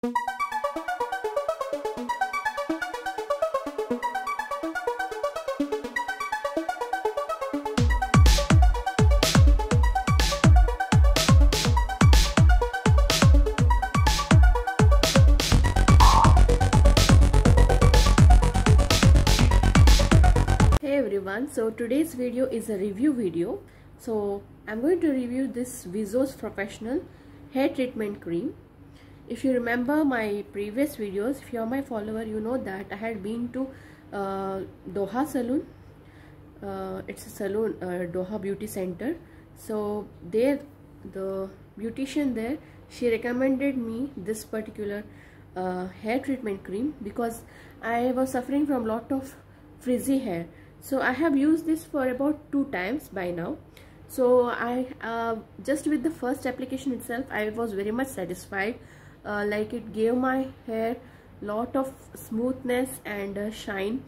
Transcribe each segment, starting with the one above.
Hey everyone, so today's video is a review video. So I'm going to review this Vizos Professional Hair Treatment Cream. If you remember my previous videos, if you're my follower, you know that I had been to Doha Salon. It's a salon, Doha Beauty Center. So there, the beautician there, she recommended me this particular hair treatment cream because I was suffering from lot of frizzy hair. So I have used this for about 2 times by now. So I just with the first application itself, I was very much satisfied. Like it gave my hair lot of smoothness and shine.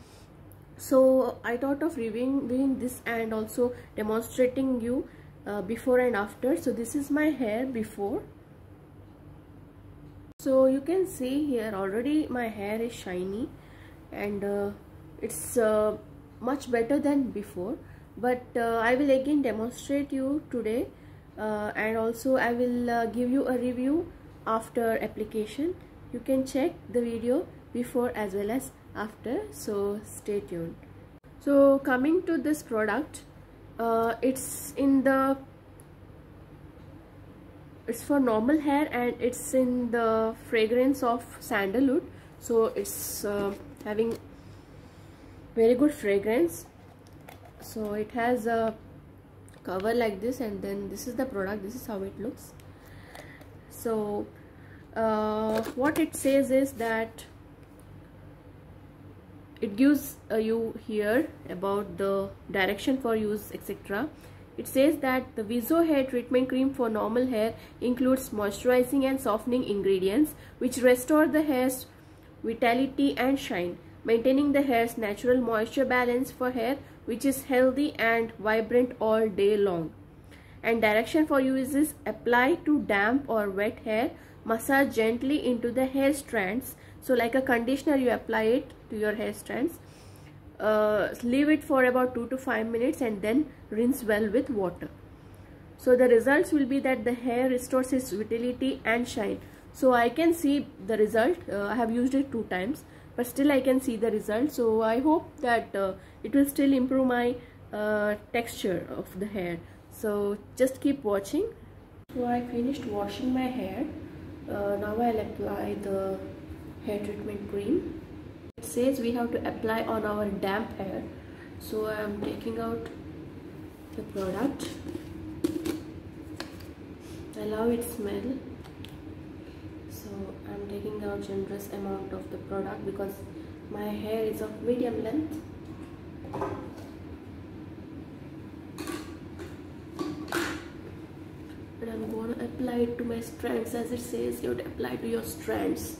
So I thought of reviewing this and also demonstrating you before and after. So this is my hair before. So you can see here already my hair is shiny and it's much better than before, but I will again demonstrate you today and also I will give you a review after application. You can check the video before as well as after, so stay tuned. So coming to this product, it's for normal hair and it's in the fragrance of sandalwood. So it's having very good fragrance. So it has a cover like this, and then this is the product. This is how it looks. So what it says is that it gives you here about the direction for use, etc. It says that the Vizo hair treatment cream for normal hair includes moisturizing and softening ingredients which restore the hair's vitality and shine, maintaining the hair's natural moisture balance for hair which is healthy and vibrant all day long. And direction for use is apply to damp or wet hair, massage gently into the hair strands. So like a conditioner, you apply it to your hair strands, leave it for about 2 to 5 minutes and then rinse well with water. So the results will be that the hair restores its vitality and shine. So I can see the result. I have used it 2 times, but still I can see the result. So I hope that it will still improve my texture of the hair. So just keep watching. So I finished washing my hair. Now I'll apply the hair treatment cream. It says we have to apply on our damp hair. So I am taking out the product. Allow it smell. So I'm taking out generous amount of the product because my hair is of medium length. And I'm going to apply it to my strands. As it says, you have to apply to your strands.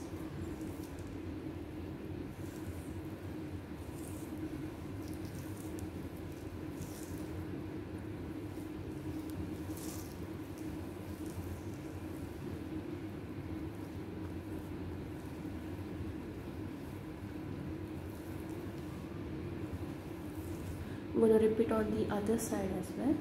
I'm going to repeat on the other side as well.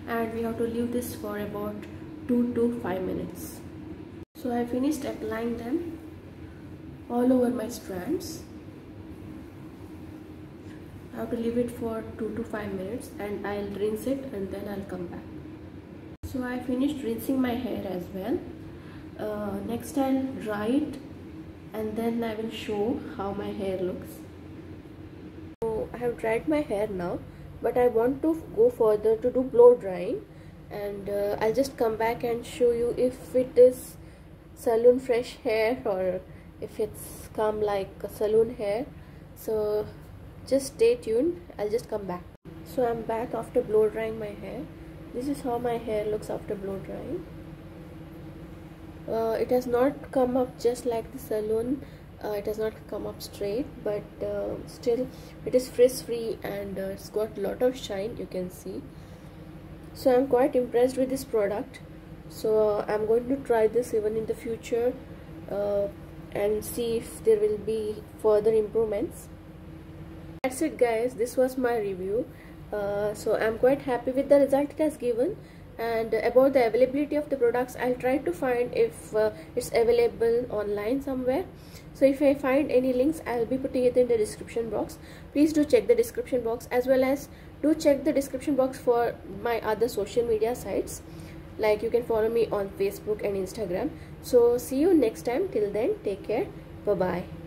And we have to leave this for about 2 to 5 minutes. So I finished applying them all over my strands. I have to leave it for 2 to 5 minutes and I'll rinse it and then I'll come back. So I finished rinsing my hair as well. Next I'll dry it and then I will show how my hair looks. So I have dried my hair now, but I want to go further to do blow drying, and I'll just come back and show you if it is salon fresh hair or if it's come like a salon hair. So just stay tuned. I'll just come back. So I'm back after blow drying my hair. This is how my hair looks after blow drying. It has not come up just like the salon it has not come up straight, but still it is frizz free, and it's got a lot of shine, you can see. So I'm quite impressed with this product. So I'm going to try this even in the future and see if there will be further improvements. That's it guys, this was my review. So I'm quite happy with the result it has given. And about the availability of the products, I'll try to find if it's available online somewhere. So if I find any links, I'll be putting it in the description box. Please do check the description box, as well as do check the description box for my other social media sites. Like you can follow me on Facebook and Instagram. So see you next time. Till then, take care. Bye bye.